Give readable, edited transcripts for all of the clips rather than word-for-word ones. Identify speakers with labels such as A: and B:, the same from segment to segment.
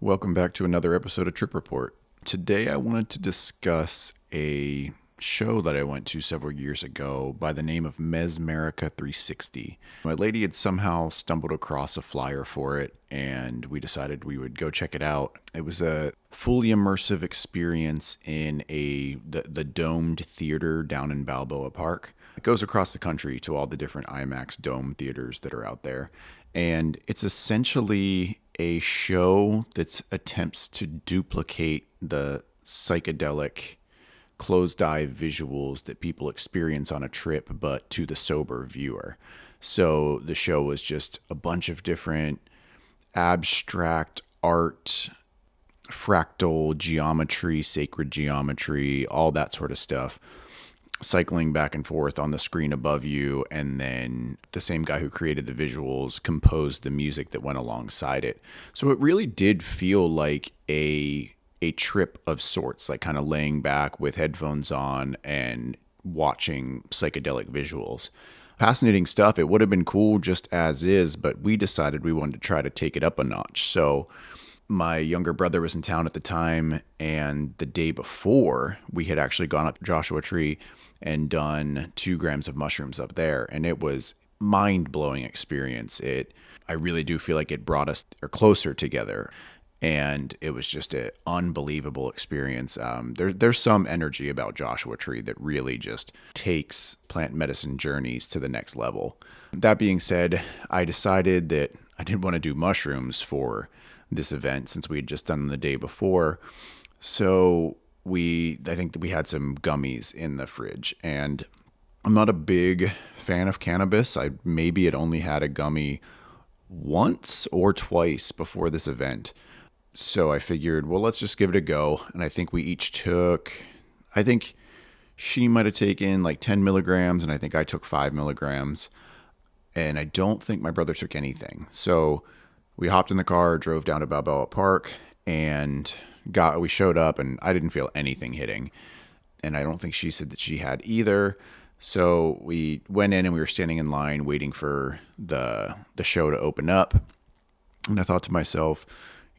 A: Welcome back to another episode of Trip Report. Today I wanted to discuss a show that I went to several years ago by the name of Mesmerica 360. My lady had somehow stumbled across a flyer for it, and we decided we would go check it out. It was a fully immersive experience in the domed theater down in Balboa Park. It goes across the country to all the different IMAX dome theaters that are out there. And it's essentially a show that attempts to duplicate the psychedelic closed eye visuals that people experience on a trip, but to the sober viewer. So the show was just a bunch of different abstract art, fractal geometry, sacred geometry, all that sort of stuff cycling back and forth on the screen above you, and then the same guy who created the visuals composed the music that went alongside it. So it really did feel like a trip of sorts, like kind of laying back with headphones on and watching psychedelic visuals. Fascinating stuff. It would have been cool just as is, but we decided we wanted to try to take it up a notch. So my younger brother was in town at the time, and the day before we had actually gone up to Joshua Tree and done 2 grams of mushrooms up there, and it was mind-blowing experience. I really do feel like it brought us closer together, and it was just an unbelievable experience. There's some energy about Joshua Tree that really just takes plant medicine journeys to the next level. That being said, I decided that I didn't want to do mushrooms for this event since we had just done them the day before. So I think that we had some gummies in the fridge, and I'm not a big fan of cannabis. I maybe had only had a gummy once or twice before this event. So I figured, well, let's just give it a go. And I think we each took, I think she might have taken like 10 milligrams, and I think I took 5 milligrams. And I don't think my brother took anything. So we hopped in the car, drove down to Balboa Park, and we showed up, and I didn't feel anything hitting. And I don't think she said that she had either. So we went in, and we were standing in line waiting for the show to open up. And I thought to myself,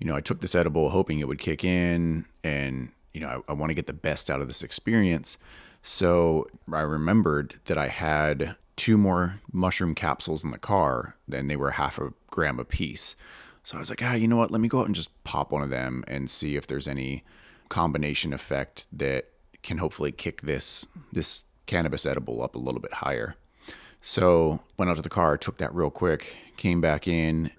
A: I took this edible hoping it would kick in, and, I want to get the best out of this experience. So I remembered that I had 2 more mushroom capsules in the car, and they were half a gram apiece. So I was like, you know what? Let me go out and just pop one of them and see if there's any combination effect that can hopefully kick this cannabis edible up a little bit higher. So went out to the car, took that real quick, came back in,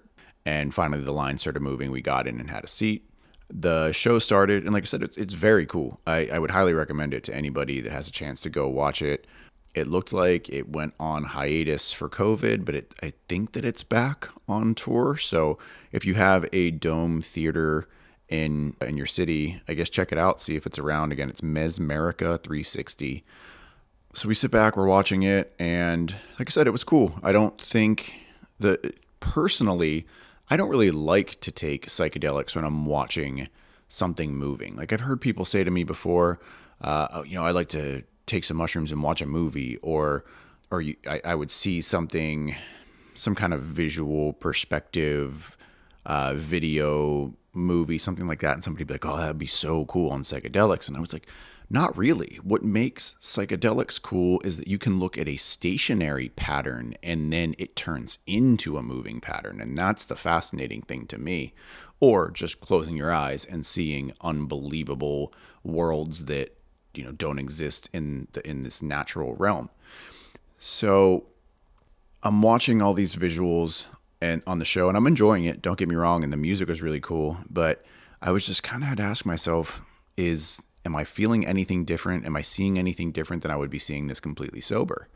A: and finally the line started moving. We got in and had a seat. The show started, and like I said, it's very cool. I would highly recommend it to anybody that has a chance to go watch it. It looked like it went on hiatus for COVID, but I think that it's back on tour. So if you have a dome theater in your city, I guess check it out, see if it's around. Again, it's Mesmerica 360. So we sit back, we're watching it, and like I said, it was cool. I don't think that personally, I don't really like to take psychedelics when I'm watching something moving. Like I've heard people say to me before, I like to take some mushrooms and watch a movie, or I would see some kind of visual perspective, video movie, something like that, and somebody would be like, oh, that'd be so cool on psychedelics. And I was like, not really. What makes psychedelics cool is that you can look at a stationary pattern and then it turns into a moving pattern. And that's the fascinating thing to me. Or just closing your eyes and seeing unbelievable worlds that don't exist in this natural realm. So I'm watching all these visuals and on the show, and I'm enjoying it. Don't get me wrong, and the music was really cool. But I was just kind of had to ask myself, am I feeling anything different? Am I seeing anything different than I would be seeing this completely sober?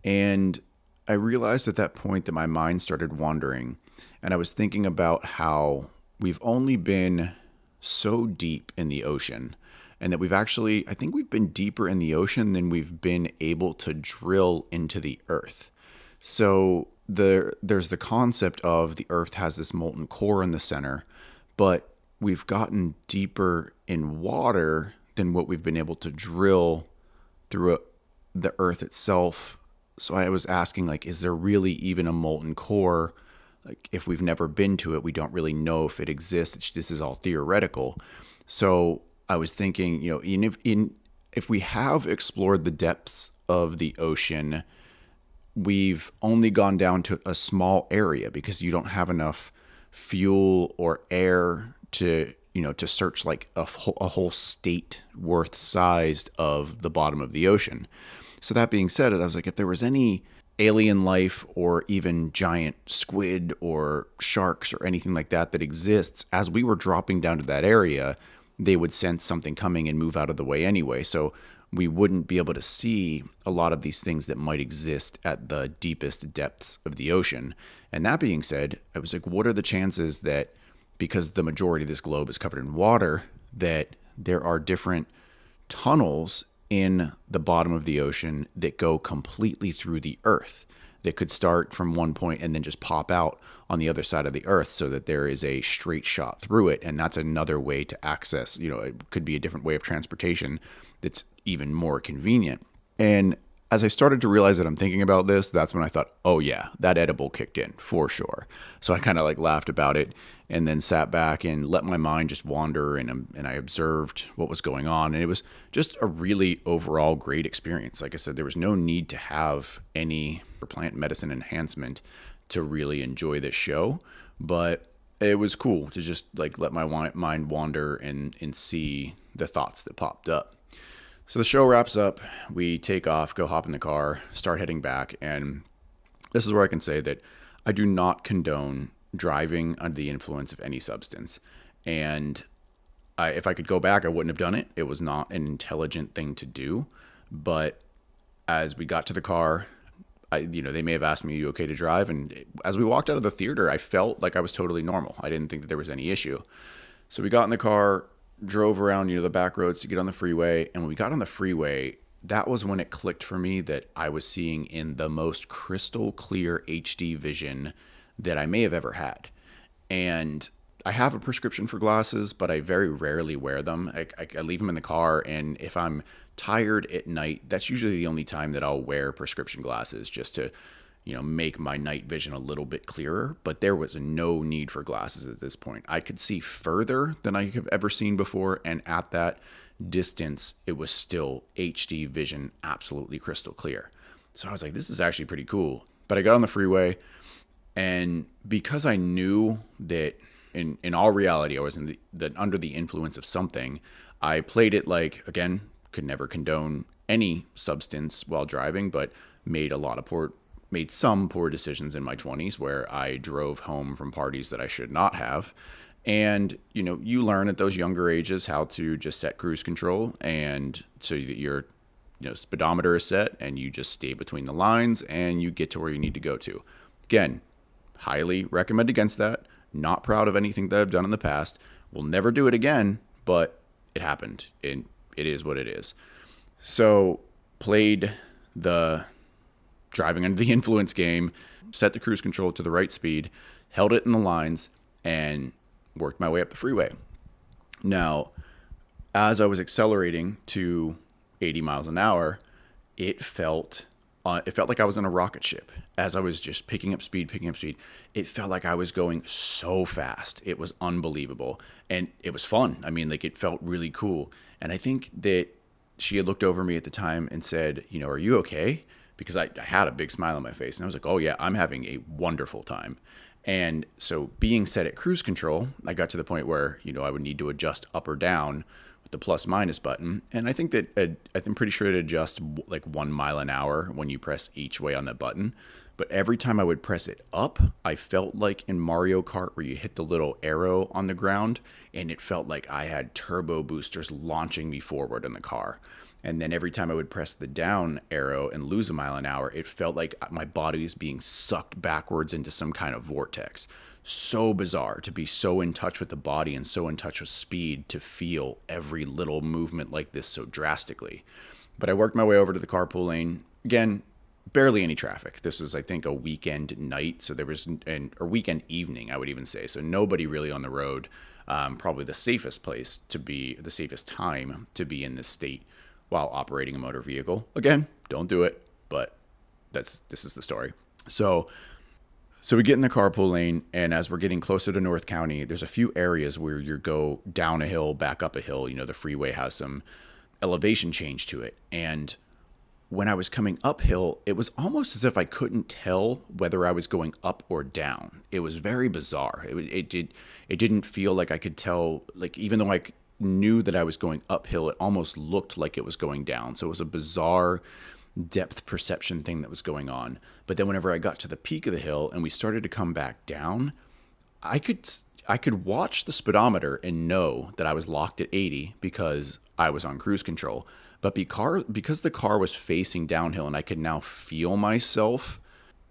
A: And I realized at that point that my mind started wandering, and I was thinking about how we've only been so deep in the ocean, and that I think we've been deeper in the ocean than we've been able to drill into the earth. So there's the concept of the earth has this molten core in the center, but we've gotten deeper in water than what we've been able to drill through the earth itself. So I was asking, like, is there really even a molten core like if we've never been to it, we don't really know if it exists. This is all theoretical. So I was thinking, if we have explored the depths of the ocean, we've only gone down to a small area because you don't have enough fuel or air to search like a whole state worth sized of the bottom of the ocean. So that being said, I was like, if there was any alien life or even giant squid or sharks or anything like that that exists, as we were dropping down to that area, they would sense something coming and move out of the way anyway. So we wouldn't be able to see a lot of these things that might exist at the deepest depths of the ocean. And that being said, I was like, what are the chances that, because the majority of this globe is covered in water, that there are different tunnels in the bottom of the ocean that go completely through the earth, that could start from one point and then just pop out on the other side of the earth, so that there is a straight shot through it. And that's another way to access, it could be a different way of transportation that's even more convenient. And as I started to realize that I'm thinking about this, that's when I thought, oh yeah, that edible kicked in for sure. So I kind of like laughed about it and then sat back and let my mind just wander, and I observed what was going on. And it was just a really overall great experience. Like I said, there was no need to have any plant medicine enhancement to really enjoy this show, but it was cool to just like let my mind wander and see the thoughts that popped up. So the show wraps up, we take off, go hop in the car, start heading back, and this is where I can say that I do not condone driving under the influence of any substance. And if I could go back, I wouldn't have done it. It was not an intelligent thing to do. But as we got to the car, they may have asked me, "Are you okay to drive?" And as we walked out of the theater, I felt like I was totally normal. I didn't think that there was any issue. So we got in the car, drove around, the back roads to get on the freeway. And when we got on the freeway, that was when it clicked for me that I was seeing in the most crystal clear HD vision that I may have ever had. And I have a prescription for glasses, but I very rarely wear them. I leave them in the car, and if I'm tired at night, that's usually the only time that I'll wear prescription glasses, just to make my night vision a little bit clearer. But there was no need for glasses at this point. I could see further than I have ever seen before, and at that distance, it was still HD vision, absolutely crystal clear. So I was like, this is actually pretty cool. But I got on the freeway, and because I knew that in all reality I was under the influence of something, I played it like, again, could never condone any substance while driving, but made some poor decisions in my 20s where I drove home from parties that I should not have. And, you learn at those younger ages how to just set cruise control, and so that your speedometer is set and you just stay between the lines and you get to where you need to go to. Again, highly recommend against that. Not proud of anything that I've done in the past. Will never do it again, but it happened, and it is what it is. So played the driving under the influence game, set the cruise control to the right speed, held it in the lines, and worked my way up the freeway. Now, as I was accelerating to 80 miles an hour, it felt like I was in a rocket ship. As I was just picking up speed, it felt like I was going so fast. It was unbelievable. And it was fun. I mean, like, it felt really cool. And I think that she had looked over me at the time and said, "Are you okay?" Because I had a big smile on my face. And I was like, "Oh yeah, I'm having a wonderful time." And so being set at cruise control, I got to the point where, I would need to adjust up or down with the plus minus button. And I think that I'm pretty sure it adjusts like 1 mile an hour when you press each way on that button. But every time I would press it up, I felt like in Mario Kart where you hit the little arrow on the ground, and it felt like I had turbo boosters launching me forward in the car. And then every time I would press the down arrow and lose a mile an hour, it felt like my body was being sucked backwards into some kind of vortex. So bizarre to be so in touch with the body and so in touch with speed, to feel every little movement like this so drastically. But I worked my way over to the carpool lane. Again, barely any traffic. This was, I think, a weekend night. So there was, or weekend evening, I would even say. So nobody really on the road. Probably the safest time to be in this state while operating a motor vehicle. Again, don't do it, but this is the story. So So we get in the carpool lane, and as we're getting closer to North County, there's a few areas where you go down a hill, back up a hill. You know, the freeway has some elevation change to it. And when I was coming uphill, it was almost as if I couldn't tell whether I was going up or down. It was very bizarre. It didn't feel like I could tell, like, even though knew that I was going uphill, it almost looked like it was going down. So it was a bizarre depth perception thing that was going on. But then whenever I got to the peak of the hill and we started to come back down, I could I could watch the speedometer and know that I was locked at 80 because I was on cruise control. But because the car was facing downhill and I could now feel myself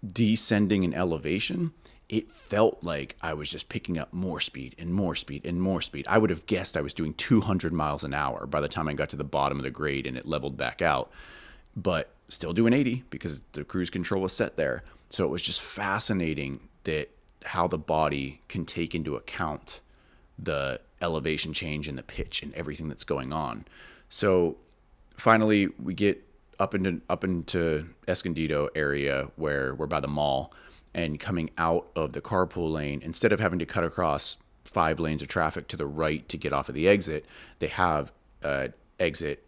A: descending in elevation, it felt like I was just picking up more speed and more speed and more speed. I would have guessed I was doing 200 miles an hour by the time I got to the bottom of the grade and it leveled back out. But still doing 80 because the cruise control was set there. So it was just fascinating that how the body can take into account the elevation change and the pitch and everything that's going on. So finally we get up into Escondido area where we're by the mall, and coming out of the carpool lane, instead of having to cut across 5 lanes of traffic to the right to get off of the exit, they have an exit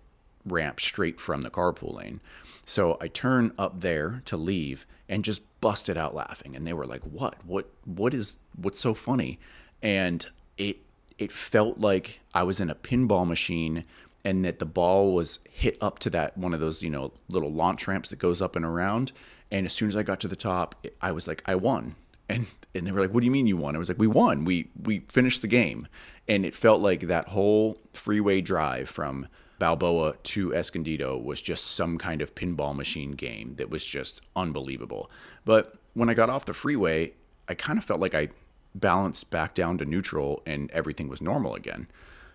A: ramp straight from the carpool lane. So I turn up there to leave and just busted out laughing, and they were like, what's so funny? And it felt like I was in a pinball machine, and that the ball was hit up to that one of those, little launch ramps that goes up and around. And as soon as I got to the top, I was like, I won. And they were like, what do you mean you won? I was like, we won. We finished the game. And it felt like that whole freeway drive from Balboa to Escondido was just some kind of pinball machine game that was just unbelievable. But when I got off the freeway, I kind of felt like I balanced back down to neutral and everything was normal again.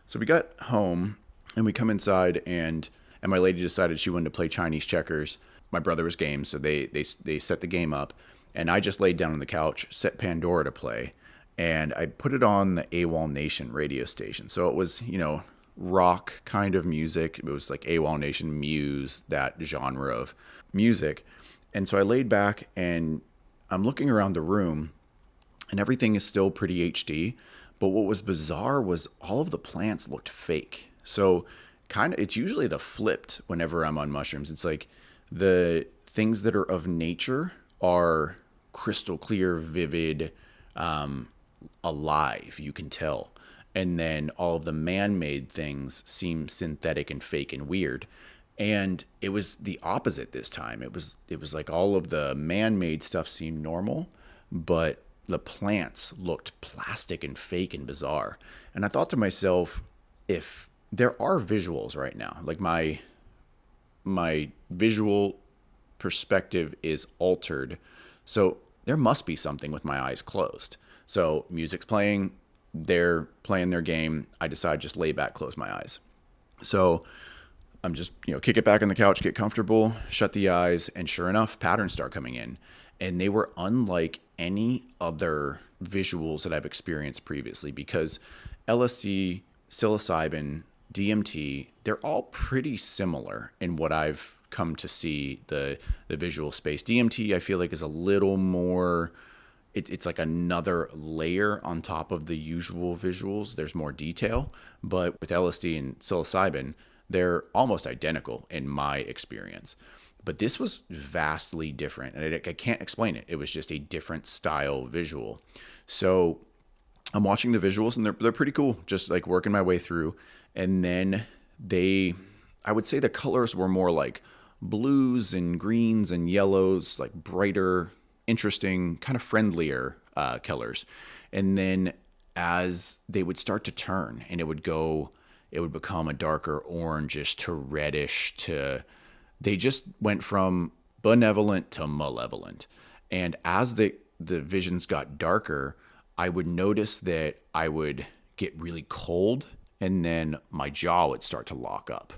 A: So we got home and we come inside, and my lady decided she wanted to play Chinese checkers. My brother was game, so they set the game up, and I just laid down on the couch, set Pandora to play, and I put it on the AWOL Nation radio station. So it was, rock kind of music. It was like AWOL Nation, Muse, that genre of music. And so I laid back and I'm looking around the room, and everything is still pretty HD. But what was bizarre was all of the plants looked fake. So it's usually the flipped whenever I'm on mushrooms. It's like the things that are of nature are crystal clear, vivid, alive, you can tell. And then all of the man-made things seem synthetic and fake and weird. And it was the opposite this time. It was like all of the man-made stuff seemed normal, but the plants looked plastic and fake and bizarre. And I thought to myself, if there are visuals right now, like my visual perspective is altered, so there must be something with my eyes closed. So music's playing, they're playing their game, I decide just lay back, close my eyes. So I'm just, kick it back on the couch, get comfortable, shut the eyes, and sure enough, patterns start coming in. And they were unlike any other visuals that I've experienced previously, because LSD, psilocybin, DMT, they're all pretty similar in what I've come to see the visual space. DMT, I feel like, is a little more, it's like another layer on top of the usual visuals. There's more detail. But with LSD and psilocybin, they're almost identical in my experience. But this was vastly different, and I can't explain it. It was just a different style visual. So I'm watching the visuals, and they're pretty cool, just like working my way through. And then I would say the colors were more like blues and greens and yellows, like brighter, interesting, kind of friendlier colors. And then as they would start to turn, and it would become a darker orangish to reddish they just went from benevolent to malevolent. And as the visions got darker, I would notice that I would get really cold, and then my jaw would start to lock up.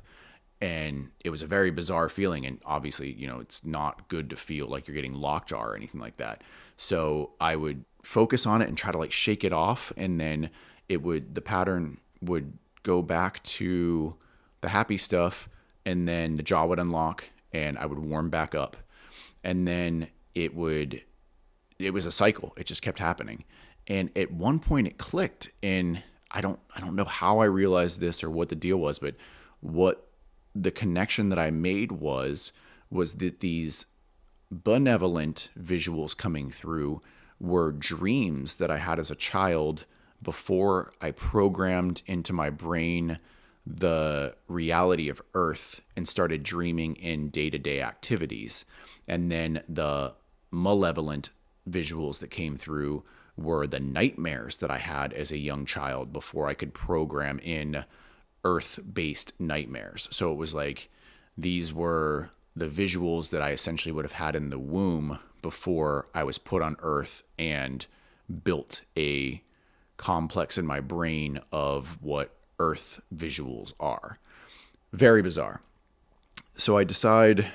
A: And it was a very bizarre feeling. And obviously, it's not good to feel like you're getting lockjaw or anything like that. So I would focus on it and try to shake it off. And then the pattern would go back to the happy stuff. And then the jaw would unlock and I would warm back up. And then it would it was a cycle. It just kept happening. And at one point it clicked, and I don't know how I realized this or what the deal was, but what the connection that I made was that these benevolent visuals coming through were dreams that I had as a child before I programmed into my brain the reality of Earth and started dreaming in day to day activities. And then the malevolent visuals that came through were the nightmares that I had as a young child before I could program in Earth based nightmares. So it was like these were the visuals that I essentially would have had in the womb before I was put on Earth and built a complex in my brain of what Earth visuals are. Very bizarre. So I decide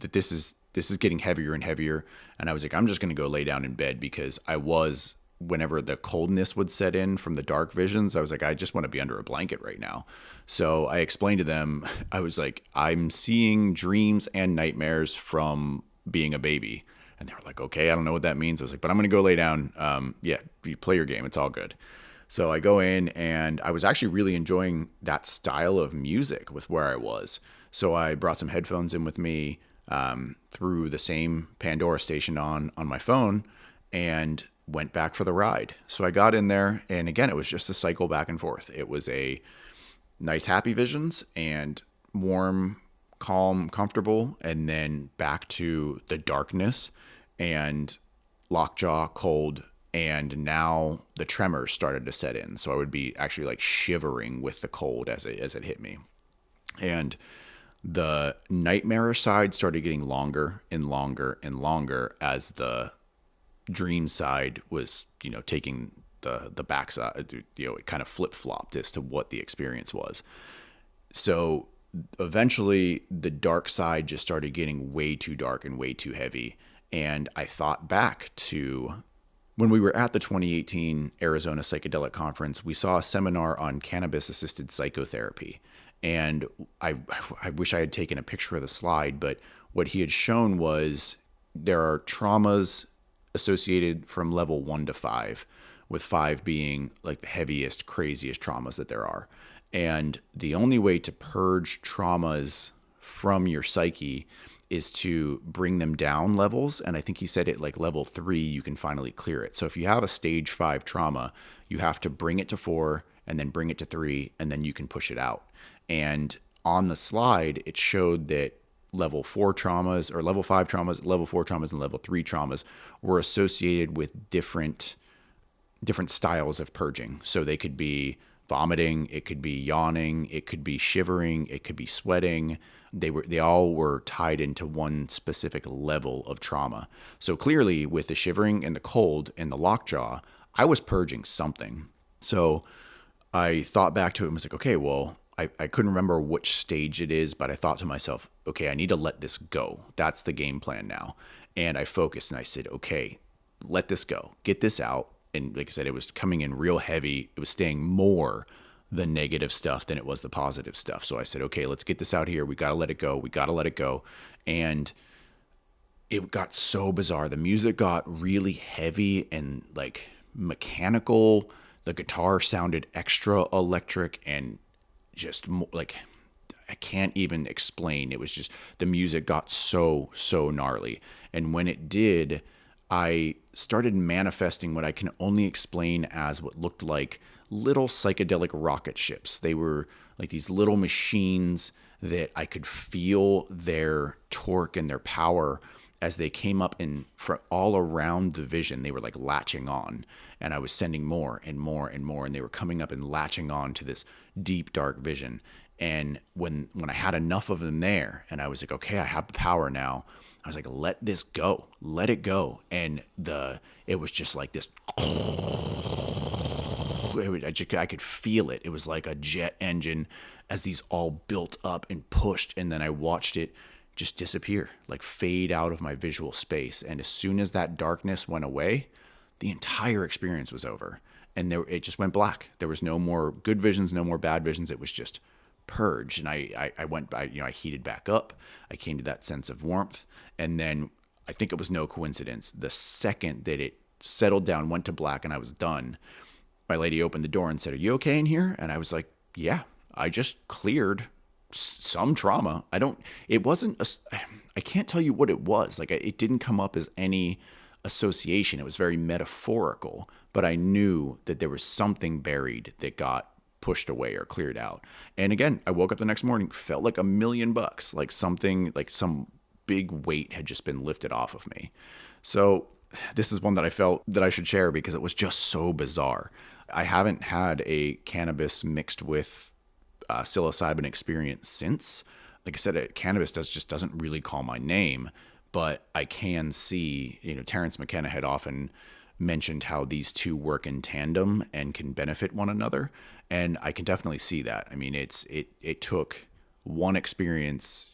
A: that this is getting heavier and heavier, and I was like, I'm just going to go lay down in bed, because I was, whenever the coldness would set in from the dark visions, I was like, I just want to be under a blanket right now. So I explained to them, I was like, I'm seeing dreams and nightmares from being a baby. And they were like, okay, I don't know what that means. I was like, but I'm going to go lay down. Yeah, you play your game. It's all good. So I go in, and I was actually really enjoying that style of music with where I was. So I brought some headphones in with me, threw the same Pandora station on my phone, and went back for the ride. So I got in there, and again, it was just a cycle back and forth. It was a nice, happy visions and warm, calm, comfortable, and then back to the darkness and lockjaw, cold, and now the tremors started to set in. So I would be actually like shivering with the cold as it hit me. And the nightmarish side started getting longer and longer and longer as the dream side was, taking the backside. It kind of flip flopped as to what the experience was. So eventually the dark side just started getting way too dark and way too heavy. And I thought back to when we were at the 2018 Arizona Psychedelic Conference. We saw a seminar on cannabis assisted psychotherapy. And I wish I had taken a picture of the slide, but what he had shown was there are traumas associated from level 1 to 5, with 5 being like the heaviest, craziest traumas that there are. And the only way to purge traumas from your psyche is to bring them down levels. And I think he said at like level 3, you can finally clear it. So if you have a stage 5 trauma, you have to bring it to 4 and then bring it to 3, and then you can push it out. And on the slide, it showed that level 4 traumas, or level 5 traumas, level 4 traumas, and level 3 traumas were associated with different styles of purging. So they could be vomiting, it could be yawning, it could be shivering, it could be sweating. They all were tied into one specific level of trauma. So clearly with the shivering and the cold and the lockjaw, I was purging something. So I thought back to it and was like, okay, well, I couldn't remember which stage it is, but I thought to myself, okay, I need to let this go. That's the game plan now. And I focused and I said, okay, let this go, get this out. And like I said, it was coming in real heavy. It was staying more the negative stuff than it was the positive stuff. So I said, okay, let's get this out here. We got to let it go. We got to let it go. And it got so bizarre. The music got really heavy and like mechanical. The guitar sounded extra electric and just like, I can't even explain. It was just, the music got so gnarly. And when it did, I started manifesting what I can only explain as what looked like little psychedelic rocket ships. They were like these little machines that I could feel their torque and their power as they came up in all around the vision. They were like latching on, and I was sending more and more and more, and they were coming up and latching on to this deep, dark vision. And when I had enough of them there, and I was like, okay, I have the power now, I was like, let this go, let it go. And it was just like this, I could feel it. It was like a jet engine as these all built up and pushed. And then I watched it just disappear, like fade out of my visual space. And as soon as that darkness went away, the entire experience was over. And it just went black. There was no more good visions, no more bad visions. It was just purged. And I went by, I heated back up. I came to that sense of warmth. And then I think it was no coincidence. The second that it settled down, went to black, and I was done, my lady opened the door and said, "Are you okay in here?" And I was like, "Yeah, I just cleared some trauma." It wasn't, I can't tell you what it was. Like, it didn't come up as any association. It was very metaphorical, but I knew that there was something buried that got pushed away or cleared out. And again, I woke up the next morning, felt like $1,000,000, like something, like some big weight had just been lifted off of me. So this is one that I felt that I should share because it was just so bizarre. I haven't had a cannabis mixed with psilocybin experience since. Like I said, cannabis just doesn't really call my name, but I can see, Terrence McKenna had often mentioned how these two work in tandem and can benefit one another. And I can definitely see that. I mean, it took one experience,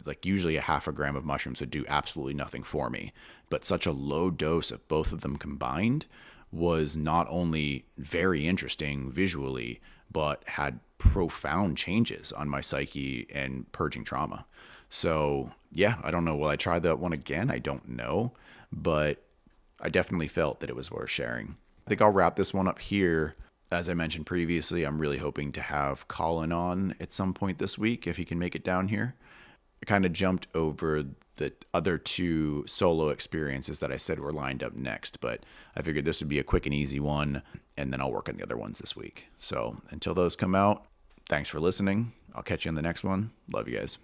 A: like usually a half a gram of mushrooms would do absolutely nothing for me, but such a low dose of both of them combined was not only very interesting visually, but had profound changes on my psyche and purging trauma. So yeah, I don't know. Will I try that one again? I don't know, but I definitely felt that it was worth sharing. I think I'll wrap this one up here. As I mentioned previously, I'm really hoping to have Colin on at some point this week if he can make it down here. I kind of jumped over the other two solo experiences that I said were lined up next, but I figured this would be a quick and easy one, and then I'll work on the other ones this week. So until those come out, thanks for listening. I'll catch you in the next one. Love you guys.